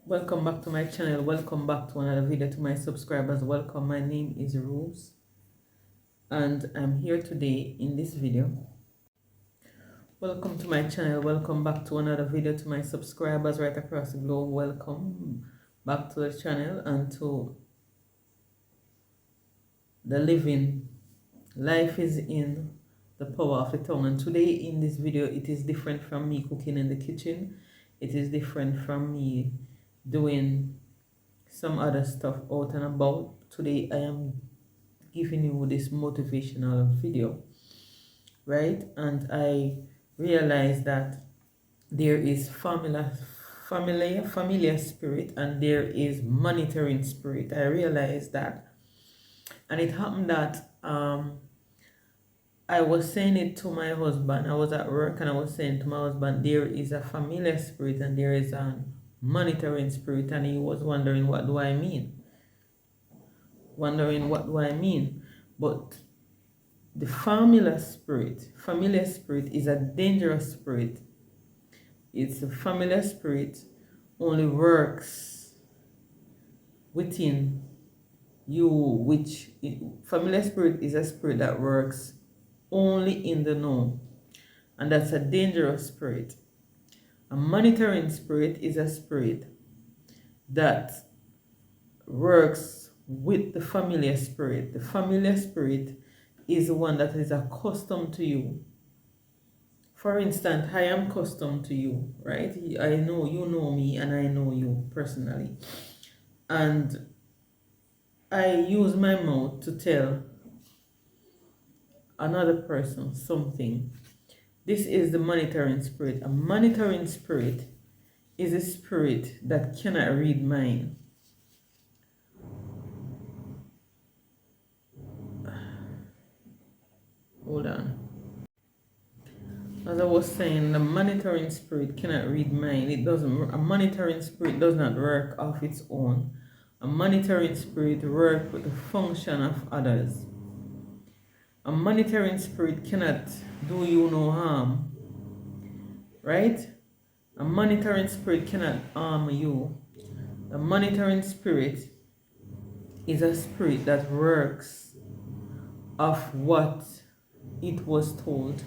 Welcome back to my channel. Welcome back to another video. To my subscribers, welcome. My name is Rose and I'm here today in this video. Welcome to my channel. Welcome back to another video. To my subscribers right across the globe, welcome back to the channel and to the living. Life is in the power of the tongue, and today in this video it is different from me cooking in the kitchen. It is different from me doing some other stuff out and about. Today I am giving you this motivational video, right? And I realize that there is familiar spirit and there is monitoring spirit. I realized that, and it happened that I was saying it to my husband. I was at work and I was saying to my husband, there is a familiar spirit and there is a monitoring spirit, and he was wondering, what do I mean? But the familiar spirit is a dangerous spirit. It's a familiar spirit only works within you, familiar spirit is a spirit that works only in the know, and that's a dangerous spirit. A monitoring spirit is a spirit that works with the familiar spirit. The familiar spirit is the one that is accustomed to you. For instance, I am accustomed to you, right? I know you know me and I know you personally. And I use my mouth to tell another person something. This is the monitoring spirit. A monitoring spirit is a spirit that cannot read mind. Hold on. As I was saying, the monitoring spirit cannot read mind. A monitoring spirit does not work of its own. A monitoring spirit works with the function of others. A monitoring spirit cannot do you no harm, right? A monitoring spirit cannot harm you. A monitoring spirit is a spirit that works of what it was told.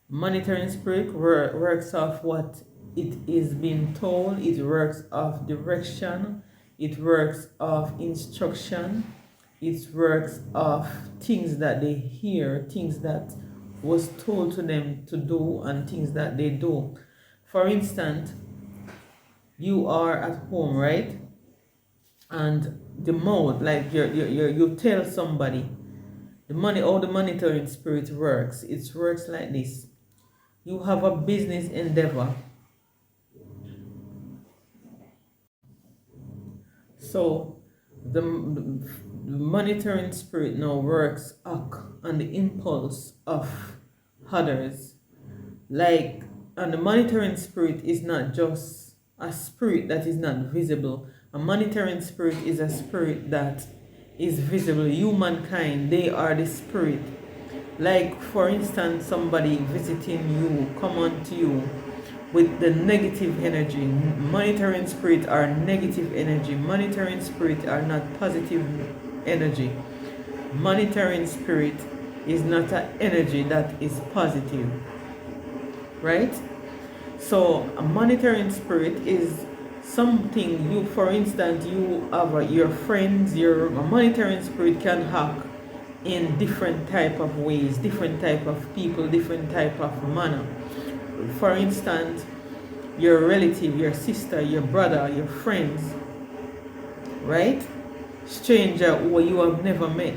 Monitoring spirit works off what it is being told. It works off direction. It works off instruction. It works off things that they hear, things that was told to them to do, and things that they do. For instance, you are at home, right? And the mouth, like you tell somebody, how the monitoring spirit works. It works like this. You have a business endeavor. So the monitoring spirit now works on the impulse of others. And the monitoring spirit is not just a spirit that is not visible. A monitoring spirit is a spirit that is visible. Humankind, they are the spirit. Like, for instance, somebody visiting you, come on to you with the negative energy. Monitoring spirit are negative energy. Monitoring spirit are not positive energy. Monitoring spirit is not an energy that is positive, right? So a monitoring spirit is something you, for instance, you have your friends. A monitoring spirit can hack in different type of ways, different type of people, different type of manner. For instance, your relative, your sister, your brother, your friends, right? Stranger who you have never met.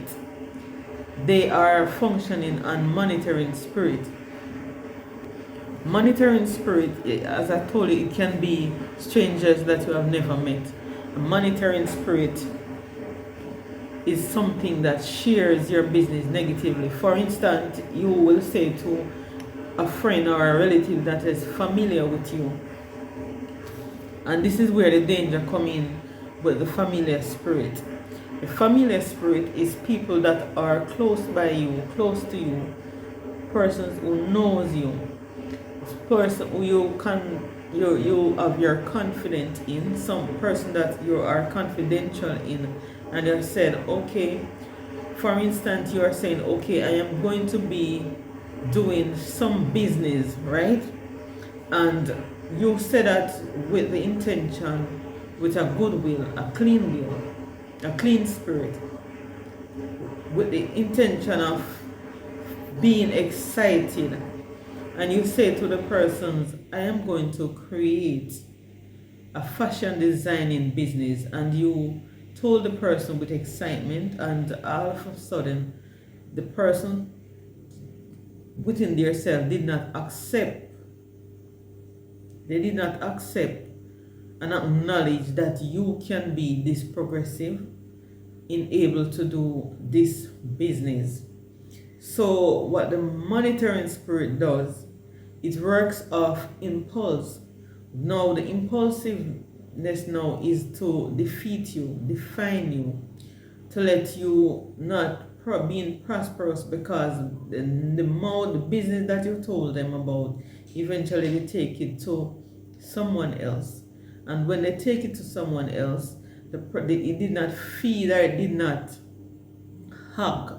They are functioning on monitoring spirit. Monitoring spirit, as I told you, it can be strangers that you have never met. A monitoring spirit is something that shares your business negatively. For instance, you will say to a friend or a relative that is familiar with you, and this is where the danger comes in with the familiar spirit. The familiar spirit is people that are close by you, close to you, persons who knows you, person who you can you have your confident in, some person that you are confidential in, and you said, okay, for instance, you are saying, okay, I am going to be doing some business, right? And you say that with the intention, with a good will, a clean will, a clean spirit, with the intention of being excited. And you say to the persons, I am going to create a fashion designing business, and you told the person with excitement, and all of a sudden the person within themselves did not accept, they did not accept and acknowledge that you can be this progressive in able to do this business. So what the monitoring spirit does, it works off impulse. Now the impulsiveness now is to defeat you, define you, to let you not being prosperous, because the more the business that you told them about, eventually they take it to someone else. And when they take it to someone else, it did not feed, or it did not hack,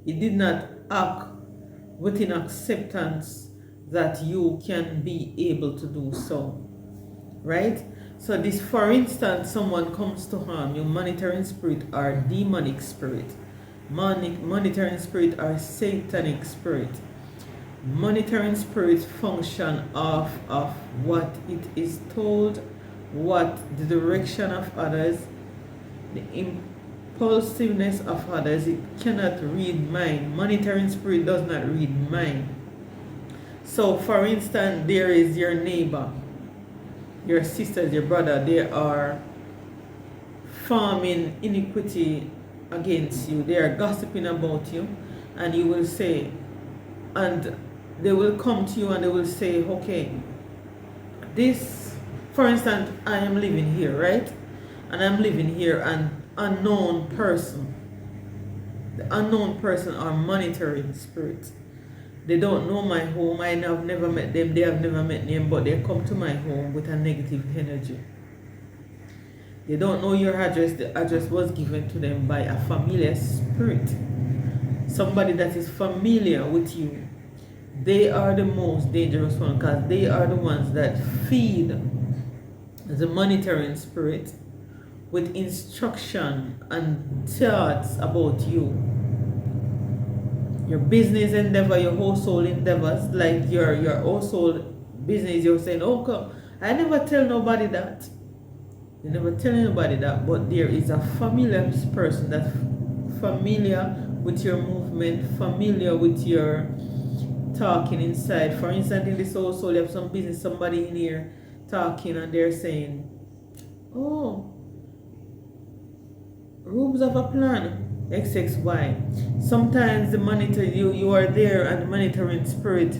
it did not act within acceptance that you can be able to do so, right? So this, for instance, someone comes to harm you, monitoring spirit or demonic spirit, monitoring spirit or satanic spirit. Monitoring spirit function of what it is told, what the direction of others, the impulsiveness of others. It cannot read mind. Monitoring spirit does not read mind. So for instance, there is your neighbor, your sisters, your brother, they are forming iniquity against you, they are gossiping about you, and you will say, and they will come to you and they will say, okay, this, for instance, I am living here, right? And I'm living here, and unknown person, the unknown person are monitoring spirits. They don't know my home, I have never met them, they have never met me, but they come to my home with a negative energy. They don't know your address. The address was given to them by a familiar spirit, somebody that is familiar with you. They are the most dangerous one, because they are the ones that feed the monitoring spirit with instruction and thoughts about you, your business endeavor, your household endeavors, like your household business. You're saying, oh, come, I never tell nobody that. You never tell anybody that, but there is a familiar person that's familiar with your movement, familiar with your talking inside. For instance, in this household, you have some business, somebody in here talking, and they're saying, oh, Rubes have a plan, XXY. Sometimes the monitor, you are there, and the monitoring spirit,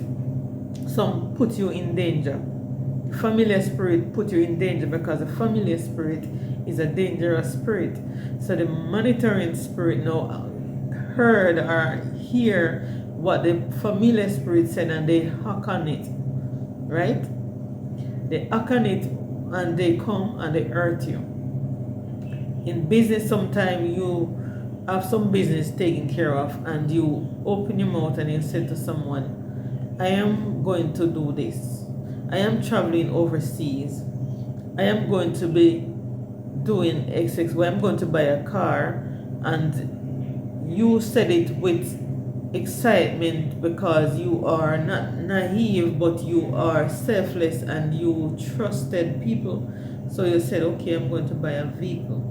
some put you in danger. Familiar spirit put you in danger, because a familiar spirit is a dangerous spirit. So the monitoring spirit now heard or hear what the familiar spirit said, and they hack on it, right? They hack on it, and they come and they hurt you. In business, sometimes you have some business taken care of, and you open your mouth and you say to someone, I am going to do this, I am traveling overseas, I am going to be doing XXY, I'm going to buy a car, and you said it with excitement because you are not naive, but you are selfless and you trusted people. So you said, okay, I'm going to buy a vehicle.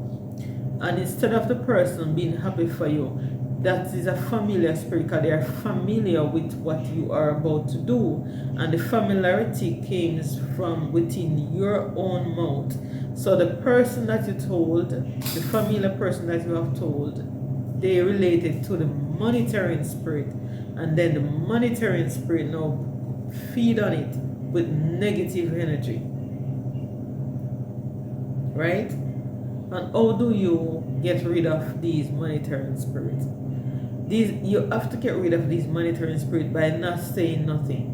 And instead of the person being happy for you, that is a familiar spirit, because they are familiar with what you are about to do, and the familiarity comes from within your own mouth. So the person that you told, the familiar person that you have told, they related to the monitoring spirit, and then the monitoring spirit now feed on it with negative energy, right? And how do you get rid of these monitoring spirits? You have to get rid of these monitoring spirits by not saying nothing.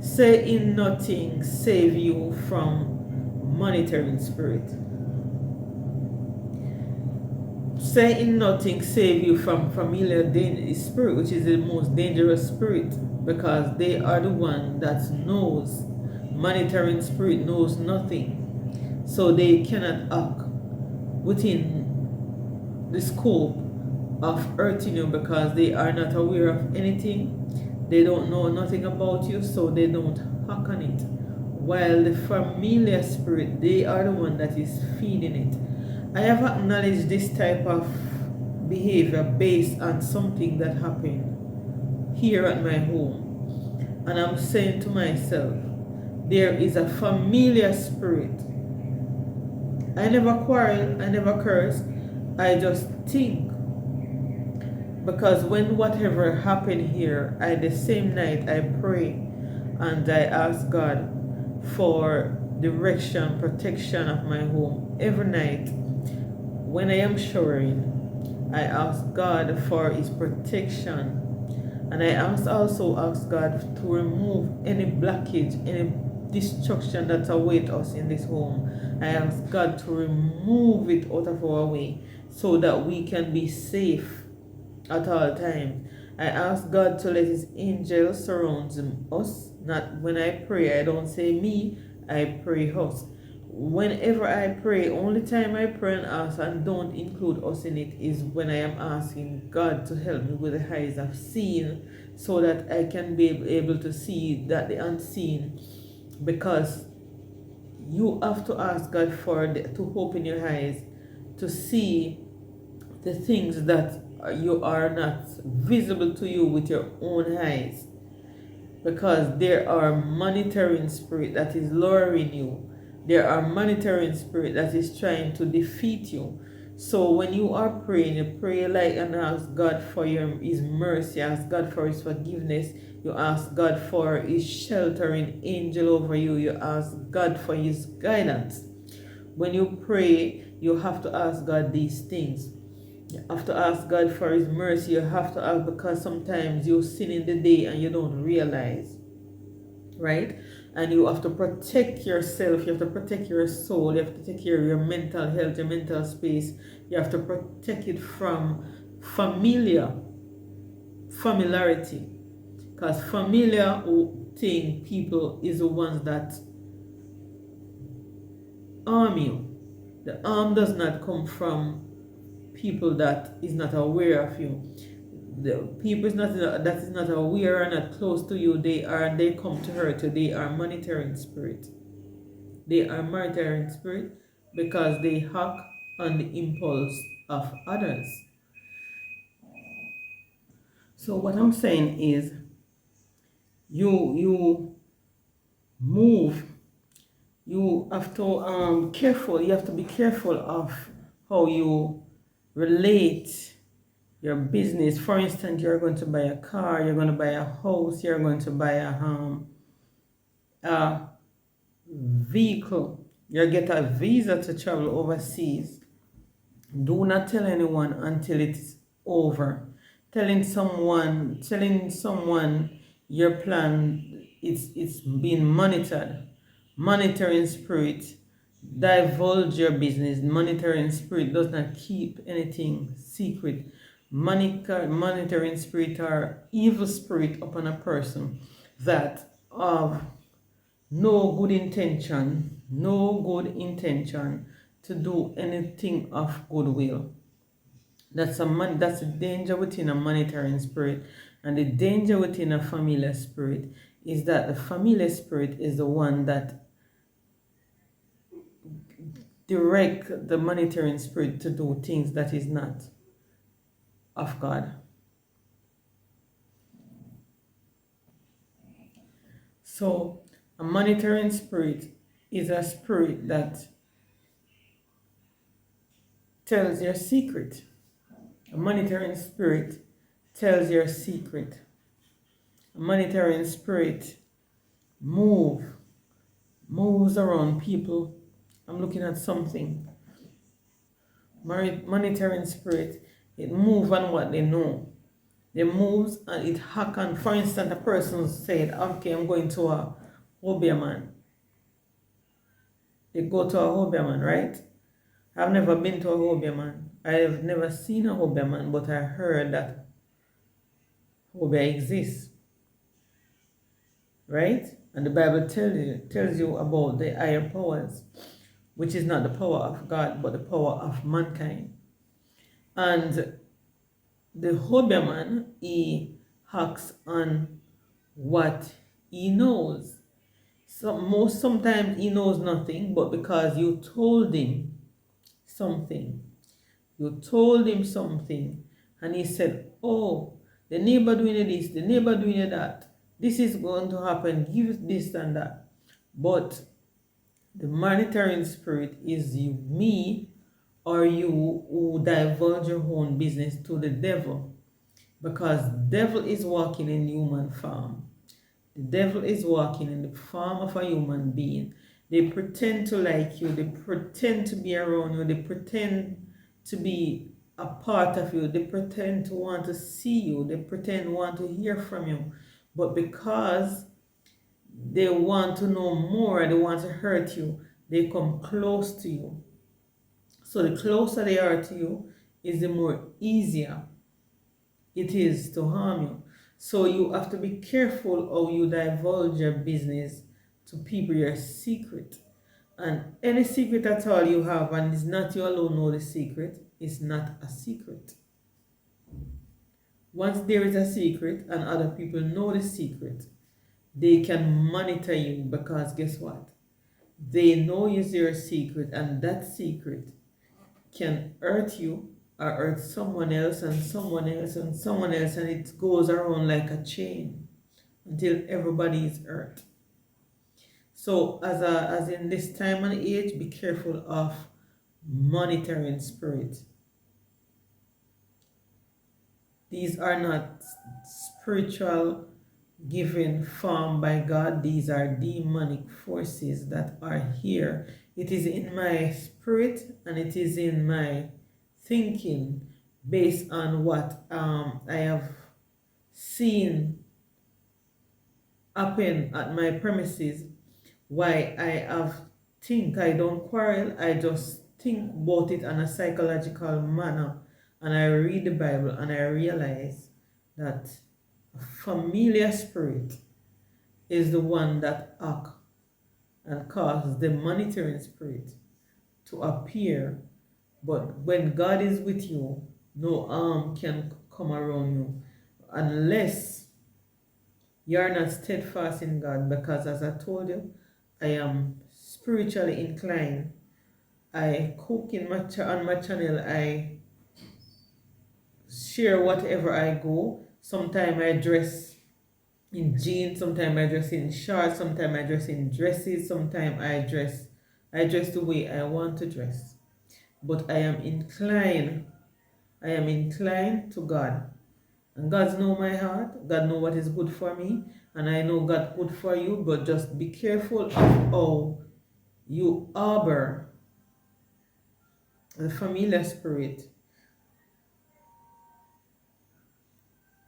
Saying nothing save you from monitoring spirit. Saying nothing save you from familiar spirit, which is the most dangerous spirit, because they are the one that knows. Monitoring spirit knows nothing, so they cannot act within the scope of hurting you because they are not aware of anything. They don't know nothing about you, so they don't hack on it. While the familiar spirit, they are the one that is feeding it. I have acknowledged this type of behavior based on something that happened here at my home. And I'm saying to myself, there is a familiar spirit. I never quarrel, I never curse, I just think. Because when whatever happened here, the same night I pray and I ask God for direction, protection of my home. Every night when I am showering, I ask God for his protection. And I also ask God to remove any blockage, any destruction that awaits us in this home. I ask God to remove it out of our way so that we can be safe at all times. I ask God to let his angels surround us. Not when I pray, I don't say me, I pray us. Whenever I pray, only time I pray and ask and don't include us in it is when I am asking God to help me with the eyes of seeing, so that I can be able to see that the unseen. Because you have to ask God to open your eyes to see the things that you are not visible to you with your own eyes, because there are monitoring spirit that is lowering you. There are monitoring spirit that is trying to defeat you. So when you are praying, you pray like and ask God for his mercy, ask God for his forgiveness, you ask God for his sheltering angel over you, you ask God for his guidance. When you pray, you have to ask God these things. You have to ask God for his mercy. You have to ask, because sometimes you sin in the day and you don't realize, right? And you have to protect yourself. You have to protect your soul. You have to take care of your mental health, your mental space. You have to protect it from familiarity. Because familiar thing, people, is the ones that harm you. The harm does not come from people that is not aware of you. The people that is not aware or not close to you, they come to hurt you. They are monitoring spirit. They are monitoring spirit because they hack on the impulse of others. So what I'm saying is, you move. You have to careful. You have to be careful of how you relate your business. For instance, you're going to buy a car, you're going to buy a house, you're going to buy a vehicle, you get a visa to travel overseas. Do not tell anyone until it's over. Telling someone your plan, it's being monitored. Monitoring spirit divulge your business. Monitoring spirit does not keep anything secret. Monitoring spirit are evil spirit upon a person that have no good intention to do anything of goodwill. That's a danger within a monitoring spirit. And the danger within a familiar spirit is that the familiar spirit is the one that direct the monitoring spirit to do things that is not of God. So a monitoring spirit is a spirit that tells your secret. A monitoring spirit tells your secret. A monitoring spirit moves around people. I'm looking at something. Monitoring spirit, it moves on what they know. They moves and it hack on. For instance, a person said, okay, I'm going to a Hobia man. They go to a Hobia man, right? I've never been to a Hobia man. I have never seen a Hobia man, but I heard that Hobia exists, right? And the Bible tells you about the higher powers, which is not the power of God, but the power of mankind. And the Hobia man, he hacks on what he knows. Sometimes he knows nothing, but because you told him something, and he said, "Oh, the neighbor doing this, the neighbor doing that. This is going to happen. Give this and that." But the monitoring spirit is me or you who divulge your own business to the devil, because the devil is walking in human form. The devil is walking in the form of a human being. They pretend to like you, they pretend to be around you, they pretend to be a part of you, they pretend to want to see you, they pretend to want to hear from you. But because they want to know more, they want to hurt you, they come close to you. So the closer they are to you is the more easier it is to harm you. So you have to be careful how you divulge your business to people, your secret. And any secret at all you have, and it's not you alone know the secret, it's not a secret. Once there is a secret and other people know the secret, they can monitor you, because guess what? They know it's your secret, and that secret can hurt you or hurt someone else and someone else and someone else, and it goes around like a chain until everybody is hurt. So as in this time and age, be careful of monitoring spirit. These are not spiritual given form by God. These are demonic forces that are here. It is in my spirit and it is in my thinking based on what I have seen happen at my premises. Why I don't quarrel, I just think about it on a psychological manner, and I read the Bible and I realize that a familiar spirit is the one that acts and causes the monitoring spirit to appear. But when God is with you, no harm can come around you unless you're not steadfast in God. Because as I told you, I am spiritually inclined. I cook on my channel. I share whatever I go. Sometimes I dress in jeans, sometimes I dress in shorts, sometimes I dress in dresses, sometimes I dress the way I want to dress. But I am inclined to God. And God knows my heart. God knows what is good for me. And I know God good for you. But just be careful of how you harbor the familiar spirit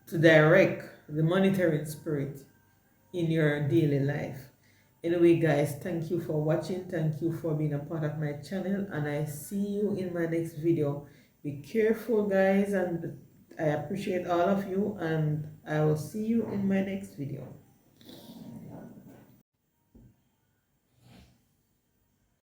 to direct the monitoring spirit in your daily life. Anyway, guys, thank you for watching. Thank you for being a part of my channel. And I see you in my next video. Be careful, guys. And I appreciate all of you. And I will see you in my next video.